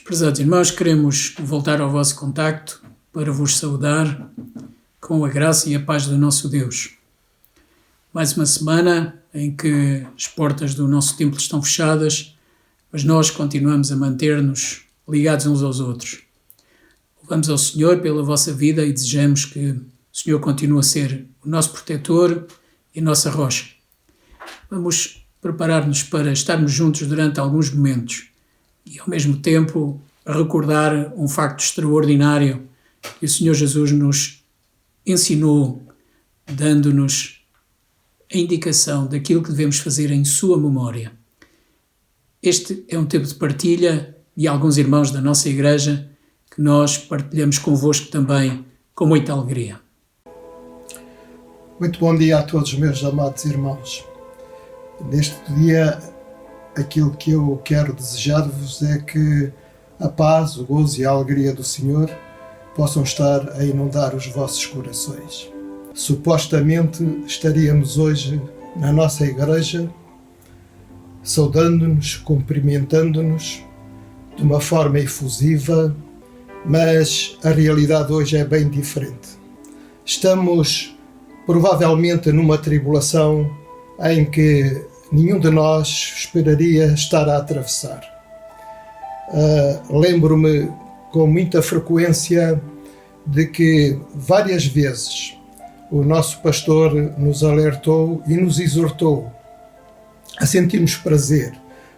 Prezados irmãos, queremos voltar ao vosso contacto para vos saudar com a graça e a paz do nosso Deus. Mais uma semana em que as portas do nosso templo estão fechadas, mas nós continuamos a manter-nos ligados uns aos outros. Louvamos ao Senhor pela vossa vida e desejamos que o Senhor continue a ser o nosso protetor e a nossa rocha. Vamos preparar-nos para estarmos juntos durante alguns momentos e ao mesmo tempo recordar um facto extraordinário que o Senhor Jesus nos ensinou, dando-nos a indicação daquilo que devemos fazer em sua memória. Este é um tempo de partilha de alguns irmãos da nossa igreja que nós partilhamos convosco também com muita alegria. Muito bom dia a todos, meus amados irmãos. Neste dia, aquilo que eu quero desejar-vos é que a paz, o gozo e a alegria do Senhor possam estar a inundar os vossos corações. Supostamente estaríamos hoje na nossa igreja, saudando-nos, cumprimentando-nos de uma forma efusiva, mas a realidade hoje é bem diferente. Estamos provavelmente numa tribulação em que nenhum de nós esperaria estar a atravessar. Lembro-me com muita frequência de que várias vezes o nosso pastor nos alertou e nos exortou a sentirmos prazer,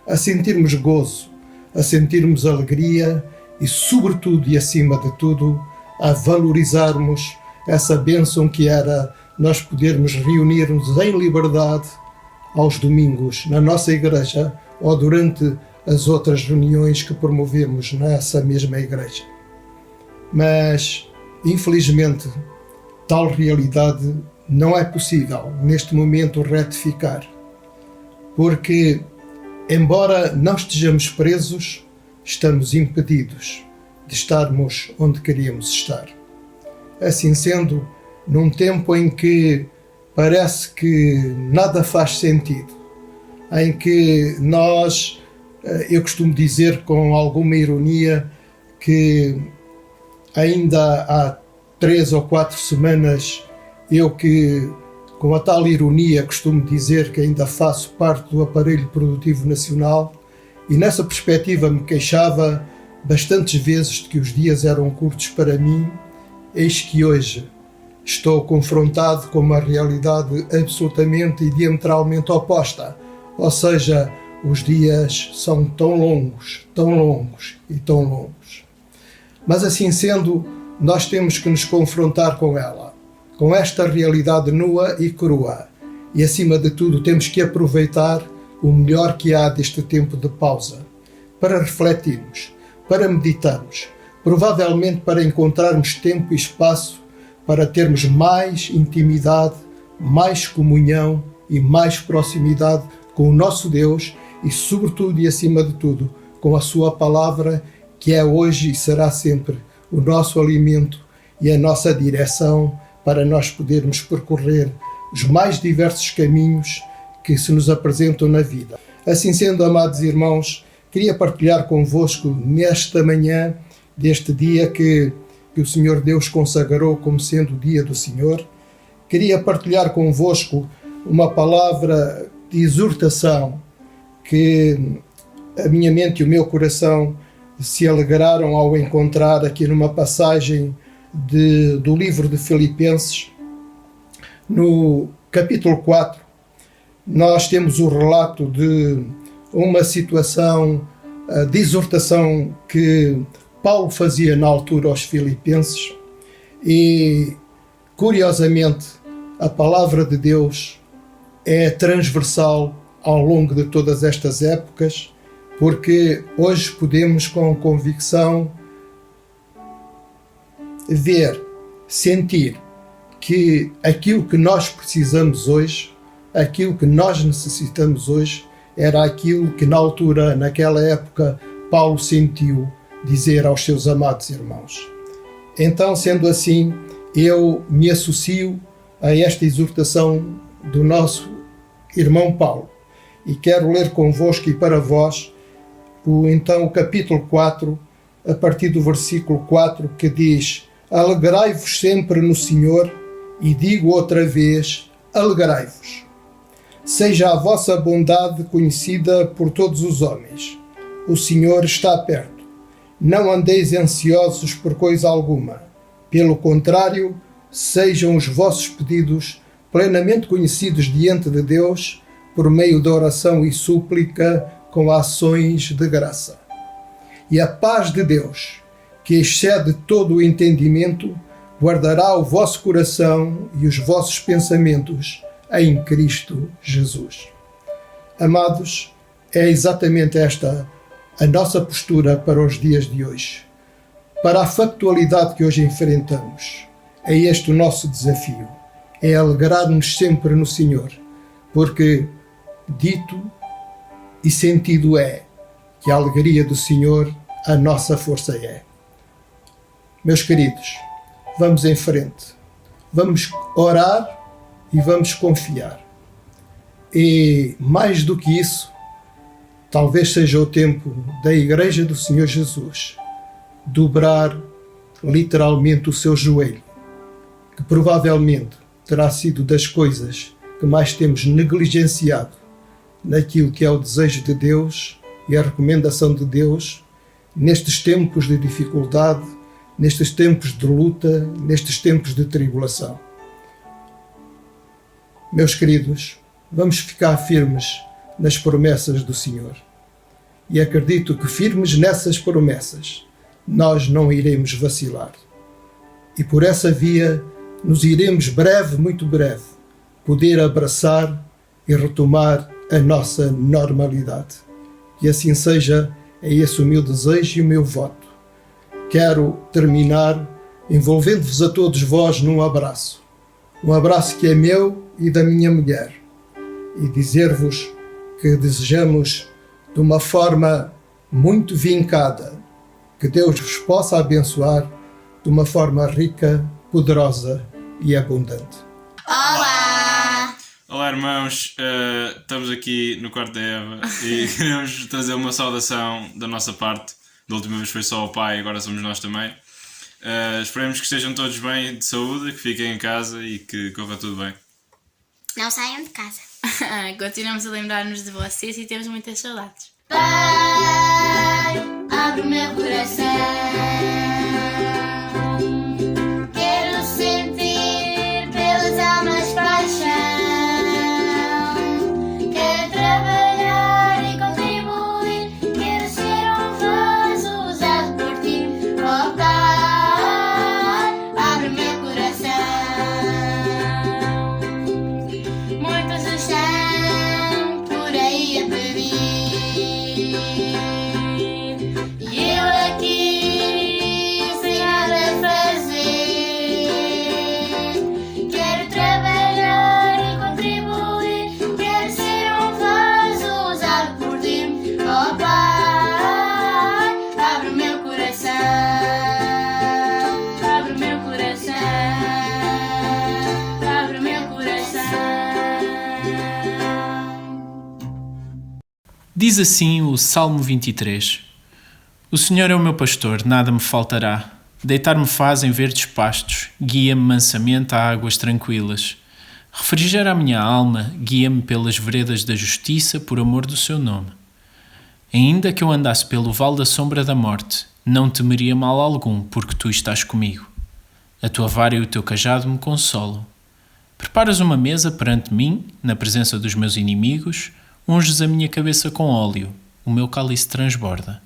a sentirmos gozo, a sentirmos alegria e, sobretudo e acima de tudo, a valorizarmos essa bênção que era nós podermos reunir-nos em liberdade aos domingos na nossa igreja ou durante as outras reuniões que promovemos nessa mesma igreja. Mas, infelizmente, tal realidade não é possível neste momento retificar, porque, embora não estejamos presos, estamos impedidos de estarmos onde queríamos estar. Assim sendo, num tempo em que parece que nada faz sentido, em que eu costumo dizer com alguma ironia que ainda há 3 ou 4 semanas eu que, com a tal ironia, costumo dizer que ainda faço parte do aparelho produtivo nacional e nessa perspectiva me queixava bastantes vezes de que os dias eram curtos para mim. Eis que hoje estou confrontado com uma realidade absolutamente e diametralmente oposta. Ou seja, os dias são tão longos e tão longos. Mas assim sendo, nós temos que nos confrontar com ela, com esta realidade nua e crua. E acima de tudo temos que aproveitar o melhor que há deste tempo de pausa, para refletirmos, para meditarmos, provavelmente para encontrarmos tempo e espaço para termos mais intimidade, mais comunhão e mais proximidade com o nosso Deus e, sobretudo e acima de tudo, com a sua palavra, que é hoje e será sempre o nosso alimento e a nossa direção para nós podermos percorrer os mais diversos caminhos que se nos apresentam na vida. Assim sendo, amados irmãos, queria partilhar convosco nesta manhã deste dia que o Senhor Deus consagrou como sendo o dia do Senhor. Queria partilhar convosco uma palavra de exortação que a minha mente e o meu coração se alegraram ao encontrar aqui numa passagem do livro de Filipenses. No capítulo 4, nós temos o relato de uma situação de exortação que Paulo fazia na altura aos Filipenses e, curiosamente, a palavra de Deus é transversal ao longo de todas estas épocas, porque hoje podemos com convicção ver, sentir que aquilo que nós precisamos hoje, aquilo que nós necessitamos hoje, era aquilo que na altura, naquela época, Paulo sentiu dizer aos seus amados irmãos. Então, sendo assim, eu me associo a esta exortação do nosso irmão Paulo e quero ler convosco e para vós o capítulo 4 a partir do versículo 4, que diz: alegrai-vos sempre no Senhor, e digo outra vez, alegrai-vos. Seja a vossa bondade conhecida por todos os homens. O Senhor está perto. Não andeis ansiosos por coisa alguma. Pelo contrário, sejam os vossos pedidos plenamente conhecidos diante de Deus, por meio da oração e súplica, com ações de graça. E a paz de Deus, que excede todo o entendimento, guardará o vosso coração e os vossos pensamentos em Cristo Jesus. Amados, é exatamente esta a nossa postura para os dias de hoje. Para a factualidade que hoje enfrentamos, é este o nosso desafio. É alegrar-nos sempre no Senhor, porque dito e sentido é que a alegria do Senhor a nossa força é. Meus queridos, vamos em frente. Vamos orar e vamos confiar. E mais do que isso, talvez seja o tempo da Igreja do Senhor Jesus dobrar literalmente o seu joelho, que provavelmente terá sido das coisas que mais temos negligenciado naquilo que é o desejo de Deus e a recomendação de Deus nestes tempos de dificuldade, nestes tempos de luta, nestes tempos de tribulação. Meus queridos, vamos ficar firmes nas promessas do Senhor. E acredito que firmes nessas promessas, nós não iremos vacilar. E por essa via, nos iremos breve, muito breve, poder abraçar e retomar a nossa normalidade. Que assim seja, é esse o meu desejo e o meu voto. Quero terminar envolvendo-vos a todos vós num abraço. Um abraço que é meu e da minha mulher. E dizer-vos que desejamos, de uma forma muito vincada, que Deus vos possa abençoar de uma forma rica, poderosa e abundante. Olá! Olá, irmãos, estamos aqui no quarto da Eva e queremos trazer uma saudação da nossa parte. Da última vez foi só o pai, agora somos nós também. Esperemos que estejam todos bem, de saúde, que fiquem em casa e que corra tudo bem. Não saiam de casa. Continuamos a lembrar-nos de vocês e temos muitas saudades. Pai, abre o meu coração. Quero sentir pelas almas paixão. Quero trabalhar e contribuir. Quero ser um vaso usado por ti. Oh Pai, abre o meu coração. Muitos estão por aí a pedir. E eu aqui sem nada a fazer. Quero trabalhar e contribuir. Quero ser um vaso usado por ti. Oh Pai, abre o meu coração. Abre o meu coração. Abre o meu coração. Diz assim o Salmo 23. O Senhor é o meu pastor, nada me faltará. Deitar-me faz em verdes pastos, guia-me mansamente a águas tranquilas. Refrigera a minha alma, guia-me pelas veredas da justiça por amor do seu nome. Ainda que eu andasse pelo vale da sombra da morte, não temeria mal algum, porque tu estás comigo. A tua vara e o teu cajado me consolam. Preparas uma mesa perante mim, na presença dos meus inimigos, unges a minha cabeça com óleo, o meu cálice transborda.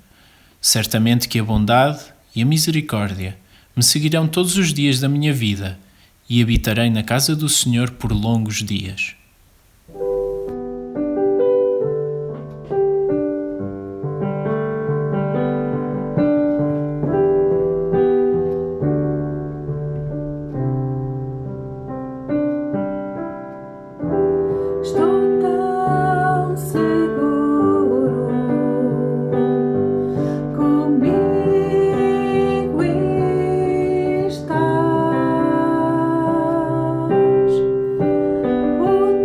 Certamente que a bondade e a misericórdia me seguirão todos os dias da minha vida, e habitarei na casa do Senhor por longos dias. Estou tão seguro, comigo estás. O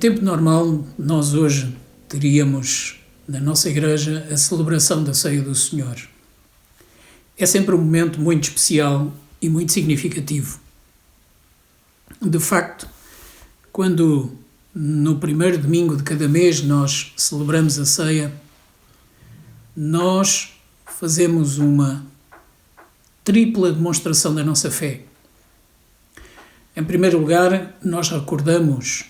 tempo normal, nós hoje teríamos na nossa igreja a celebração da Ceia do Senhor. É sempre um momento muito especial e muito significativo. De facto, quando no primeiro domingo de cada mês nós celebramos a ceia, nós fazemos uma tripla demonstração da nossa fé. Em primeiro lugar, nós recordamos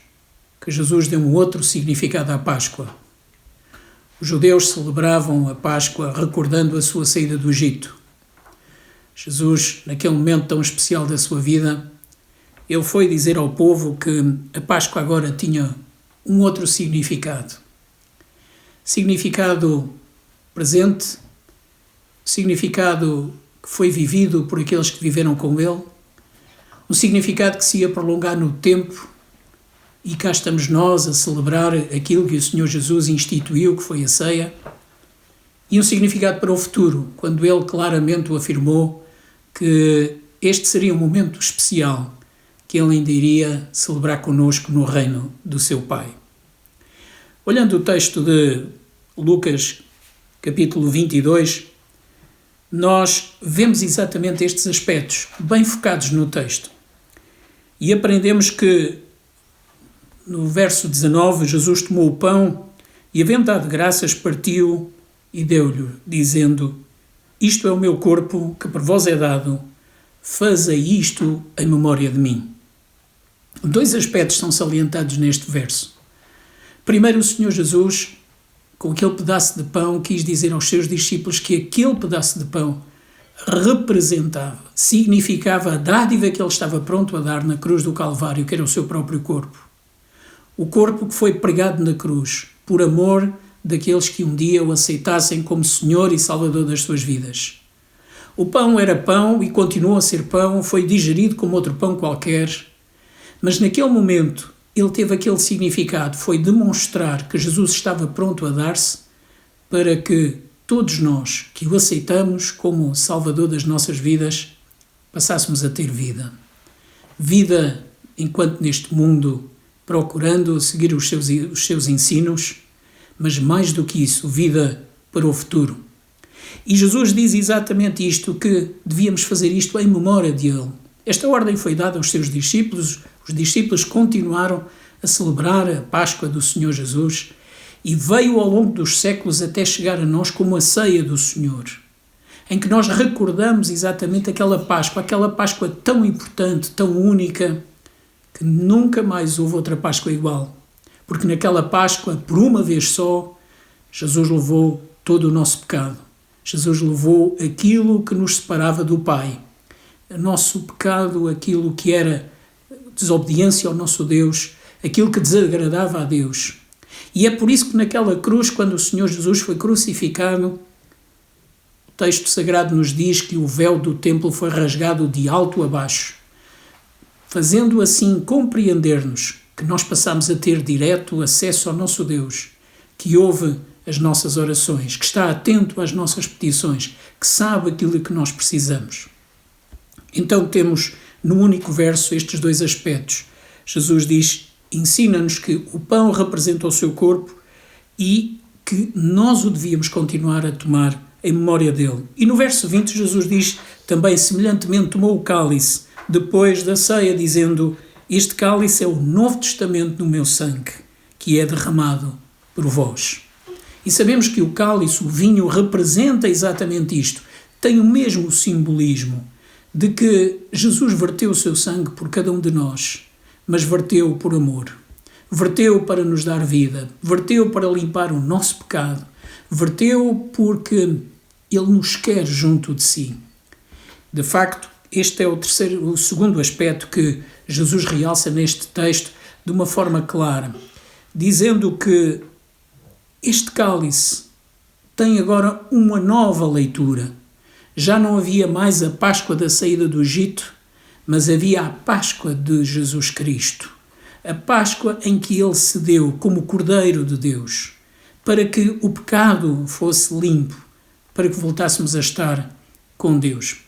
que Jesus deu um outro significado à Páscoa. Os judeus celebravam a Páscoa recordando a sua saída do Egito. Jesus, naquele momento tão especial da sua vida, ele foi dizer ao povo que a Páscoa agora tinha um outro significado. Significado presente, significado que foi vivido por aqueles que viveram com ele, um significado que se ia prolongar no tempo, e cá estamos nós a celebrar aquilo que o Senhor Jesus instituiu, que foi a ceia, e um significado para o futuro, quando ele claramente o afirmou que este seria um momento especial que ele ainda iria celebrar connosco no reino do seu Pai. Olhando o texto de Lucas, capítulo 22, nós vemos exatamente estes aspectos, bem focados no texto. E aprendemos que, no verso 19, Jesus tomou o pão e, havendo dado graças, partiu e deu-lhe, dizendo: Isto é o meu corpo, que por vós é dado, fazei isto em memória de mim. Dois aspectos são salientados neste verso. Primeiro, o Senhor Jesus, com aquele pedaço de pão, quis dizer aos seus discípulos que aquele pedaço de pão representava, significava a dádiva que ele estava pronto a dar na cruz do Calvário, que era o seu próprio corpo. O corpo que foi pregado na cruz, por amor daqueles que um dia o aceitassem como Senhor e Salvador das suas vidas. O pão era pão e continuou a ser pão, foi digerido como outro pão qualquer, mas naquele momento ele teve aquele significado, foi demonstrar que Jesus estava pronto a dar-se para que todos nós que o aceitamos como Salvador das nossas vidas passássemos a ter vida. Vida enquanto neste mundo procurando seguir os seus ensinos, mas mais do que isso, vida para o futuro. E Jesus diz exatamente isto, que devíamos fazer isto em memória de Ele. Esta ordem foi dada aos seus discípulos, os discípulos continuaram a celebrar a Páscoa do Senhor Jesus e veio ao longo dos séculos até chegar a nós como a ceia do Senhor, em que nós recordamos exatamente aquela Páscoa tão importante, tão única, que nunca mais houve outra Páscoa igual. Porque naquela Páscoa, por uma vez só, Jesus levou todo o nosso pecado. Jesus levou aquilo que nos separava do Pai. O nosso pecado, aquilo que era desobediência ao nosso Deus, aquilo que desagradava a Deus. E é por isso que naquela cruz, quando o Senhor Jesus foi crucificado, o texto sagrado nos diz que o véu do templo foi rasgado de alto a baixo, fazendo assim compreender-nos que nós passamos a ter direto acesso ao nosso Deus, que ouve as nossas orações, que está atento às nossas petições, que sabe aquilo que nós precisamos. Então temos no único verso estes dois aspectos. Jesus diz, ensina-nos que o pão representa o seu corpo e que nós o devíamos continuar a tomar em memória dele. E no verso 20 Jesus diz também, semelhantemente, tomou o cálice depois da ceia, dizendo, este cálice é o Novo Testamento no meu sangue, que é derramado por vós. E sabemos que o cálice, o vinho, representa exatamente isto. Tem o mesmo simbolismo de que Jesus verteu o seu sangue por cada um de nós, mas verteu por amor. Verteu para nos dar vida, verteu para limpar o nosso pecado, verteu porque Ele nos quer junto de si. De facto, este é o segundo aspecto que Jesus realça neste texto de uma forma clara, dizendo que este cálice tem agora uma nova leitura. Já não havia mais a Páscoa da saída do Egito, mas havia a Páscoa de Jesus Cristo. A Páscoa em que Ele se deu como Cordeiro de Deus, para que o pecado fosse limpo, para que voltássemos a estar com Deus.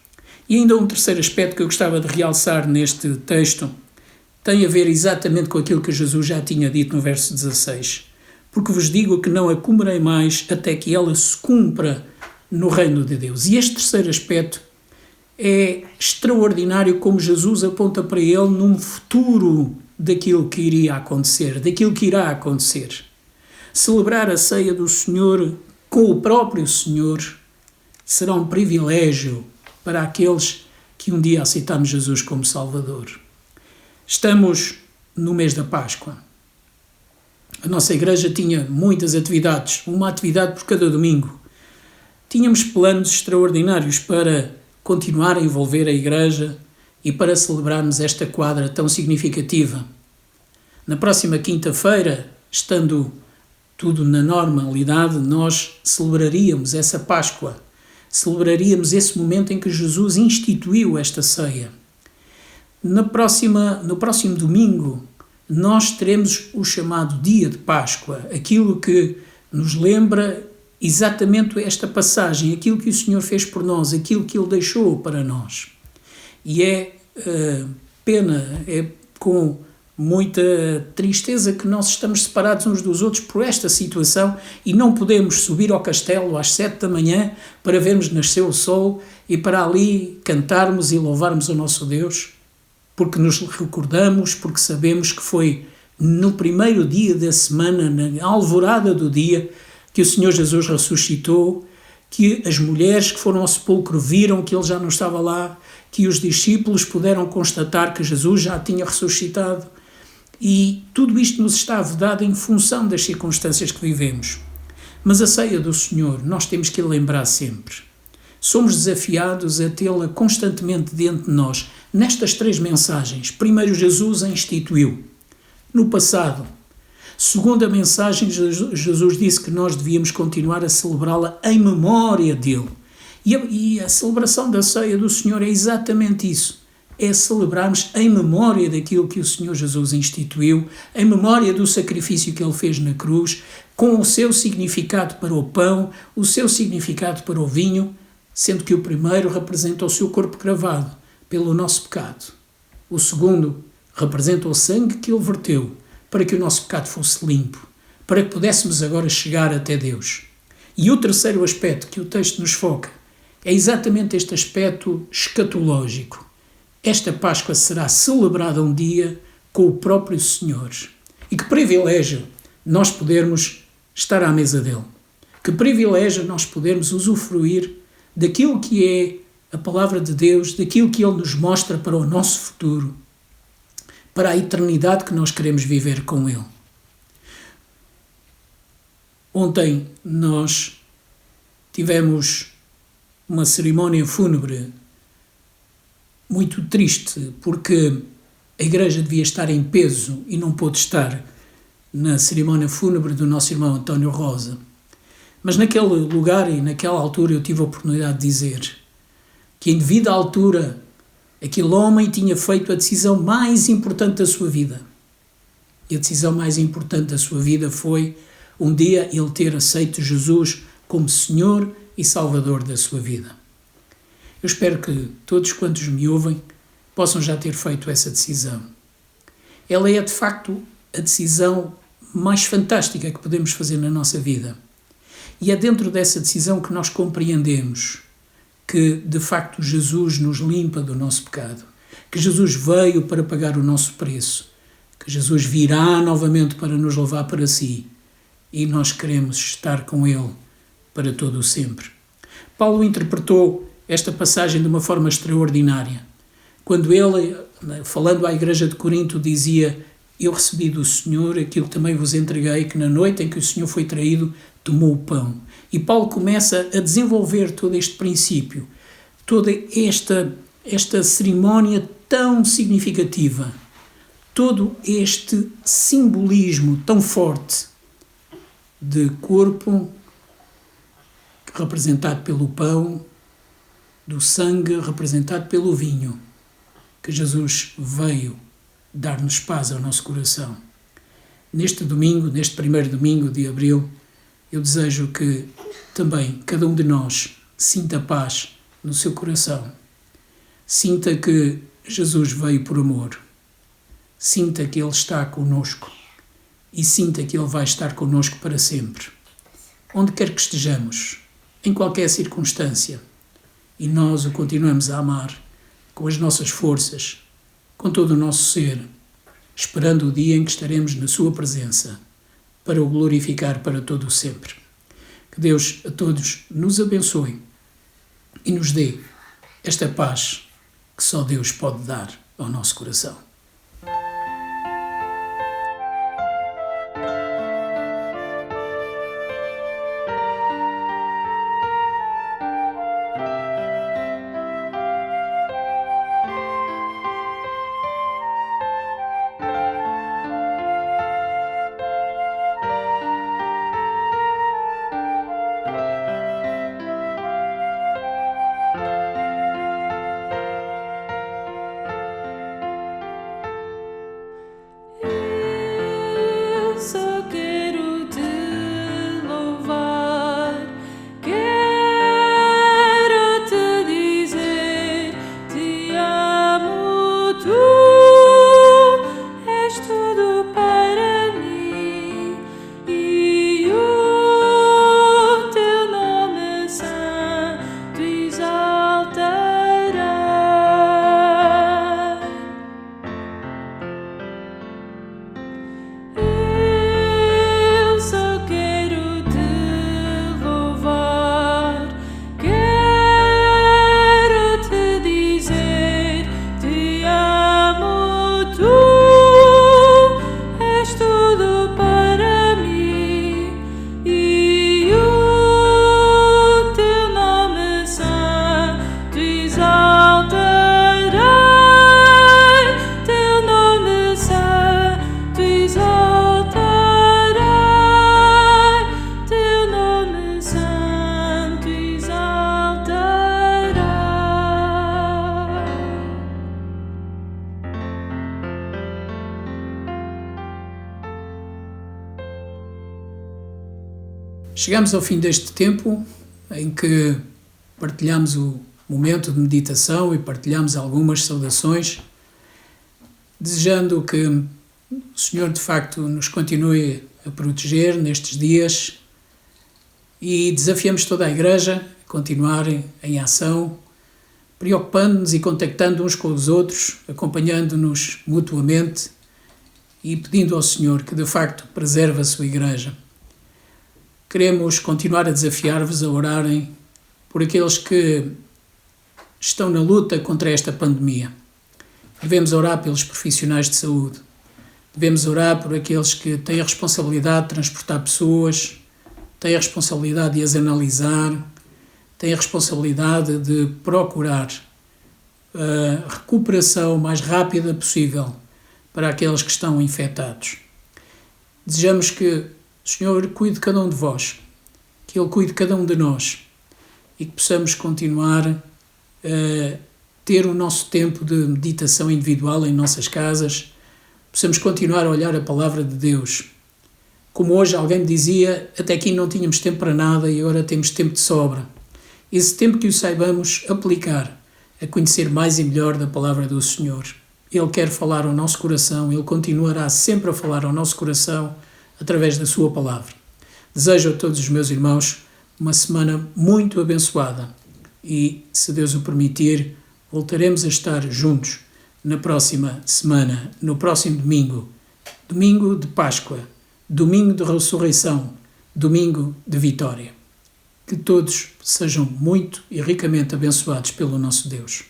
E ainda um terceiro aspecto que eu gostava de realçar neste texto tem a ver exatamente com aquilo que Jesus já tinha dito no verso 16. Porque vos digo que não a comerei mais até que ela se cumpra no reino de Deus. E este terceiro aspecto é extraordinário, como Jesus aponta para ele num futuro daquilo que iria acontecer, daquilo que irá acontecer. Celebrar a ceia do Senhor com o próprio Senhor será um privilégio para aqueles que um dia aceitamos Jesus como Salvador. Estamos no mês da Páscoa. A nossa igreja tinha muitas atividades, uma atividade por cada domingo. Tínhamos planos extraordinários para continuar a envolver a igreja e para celebrarmos esta quadra tão significativa. Na próxima quinta-feira, estando tudo na normalidade, nós celebraríamos essa Páscoa, celebraríamos esse momento em que Jesus instituiu esta ceia. No próximo domingo, nós teremos o chamado Dia de Páscoa, aquilo que nos lembra exatamente esta passagem, aquilo que o Senhor fez por nós, aquilo que Ele deixou para nós. E é pena, é com muita tristeza que nós estamos separados uns dos outros por esta situação e não podemos subir ao castelo às 7 da manhã para vermos nascer o sol e para ali cantarmos e louvarmos o nosso Deus, porque nos recordamos, porque sabemos que foi no primeiro dia da semana, na alvorada do dia, que o Senhor Jesus ressuscitou, que as mulheres que foram ao sepulcro viram que Ele já não estava lá, que os discípulos puderam constatar que Jesus já tinha ressuscitado. E tudo isto nos está vedado em função das circunstâncias que vivemos. Mas a ceia do Senhor nós temos que lembrar sempre. Somos desafiados a tê-la constantemente diante de nós, nestas 3 mensagens. Primeiro, Jesus a instituiu. No passado. Segunda mensagem, Jesus disse que nós devíamos continuar a celebrá-la em memória dele. E a celebração da ceia do Senhor é exatamente isso. É celebrarmos em memória daquilo que o Senhor Jesus instituiu, em memória do sacrifício que Ele fez na cruz, com o seu significado para o pão, o seu significado para o vinho, sendo que o primeiro representa o seu corpo cravado pelo nosso pecado. O segundo representa o sangue que Ele verteu para que o nosso pecado fosse limpo, para que pudéssemos agora chegar até Deus. E o terceiro aspecto que o texto nos foca é exatamente este aspecto escatológico. Esta Páscoa será celebrada um dia com o próprio Senhor. E que privilégio nós podermos estar à mesa dele. Que privilégio nós podermos usufruir daquilo que é a palavra de Deus, daquilo que Ele nos mostra para o nosso futuro, para a eternidade que nós queremos viver com Ele. Ontem nós tivemos uma cerimónia fúnebre muito triste, porque a igreja devia estar em peso e não pôde estar na cerimónia fúnebre do nosso irmão António Rosa. Mas naquele lugar e naquela altura eu tive a oportunidade de dizer que em devida altura aquele homem tinha feito a decisão mais importante da sua vida. E a decisão mais importante da sua vida foi um dia ele ter aceito Jesus como Senhor e Salvador da sua vida. Eu espero que todos quantos me ouvem possam já ter feito essa decisão. Ela é, de facto, a decisão mais fantástica que podemos fazer na nossa vida. E é dentro dessa decisão que nós compreendemos que, de facto, Jesus nos limpa do nosso pecado, que Jesus veio para pagar o nosso preço, que Jesus virá novamente para nos levar para si e nós queremos estar com Ele para todo o sempre. Paulo interpretou esta passagem de uma forma extraordinária. Quando ele, falando à igreja de Corinto, dizia: eu recebi do Senhor aquilo que também vos entreguei, que na noite em que o Senhor foi traído, tomou o pão. E Paulo começa a desenvolver todo este princípio, toda esta cerimónia tão significativa, todo este simbolismo tão forte de corpo representado pelo pão, do sangue representado pelo vinho, que Jesus veio dar-nos paz ao nosso coração. Neste domingo, neste primeiro domingo de abril, eu desejo que também cada um de nós sinta paz no seu coração. Sinta que Jesus veio por amor. sinta que Ele está conosco e sinta que Ele vai estar conosco para sempre. Onde quer que estejamos, em qualquer circunstância, e nós o continuamos a amar com as nossas forças, com todo o nosso ser, esperando o dia em que estaremos na sua presença, para o glorificar para todo o sempre. Que Deus a todos nos abençoe e nos dê esta paz que só Deus pode dar ao nosso coração. Só quero te louvar, quero te dizer, te amo, tu és tudo para mim e o teu nome santo exaltarei. Eu só quero te louvar, quero te dizer, te amo, tu és tudo para mim e o teu nome santo exaltarei, teu nome santo exaltarei, teu nome santo exaltarei. Chegamos ao fim deste tempo em que partilhamos o momento de meditação e partilhamos algumas saudações, desejando que o Senhor de facto nos continue a proteger nestes dias e desafiamos toda a Igreja a continuar em ação, preocupando-nos e contactando uns com os outros, acompanhando-nos mutuamente e pedindo ao Senhor que de facto preserve a sua Igreja. Queremos continuar a desafiar-vos a orarem por aqueles que estão na luta contra esta pandemia. Devemos orar pelos profissionais de saúde. Devemos orar por aqueles que têm a responsabilidade de transportar pessoas, têm a responsabilidade de as analisar, têm a responsabilidade de procurar a recuperação mais rápida possível para aqueles que estão infectados. Desejamos que o Senhor cuide de cada um de vós, que Ele cuide de cada um de nós e que possamos continuar a ter o nosso tempo de meditação individual em nossas casas, possamos continuar a olhar a Palavra de Deus. Como hoje alguém me dizia, até aqui não tínhamos tempo para nada e agora temos tempo de sobra. Esse tempo que o saibamos aplicar a conhecer mais e melhor da Palavra do Senhor. Ele quer falar ao nosso coração, Ele continuará sempre a falar ao nosso coração através da sua palavra. Desejo a todos os meus irmãos uma semana muito abençoada e, se Deus o permitir, voltaremos a estar juntos na próxima semana, no próximo domingo, domingo de Páscoa, domingo de ressurreição, domingo de vitória. Que todos sejam muito e ricamente abençoados pelo nosso Deus.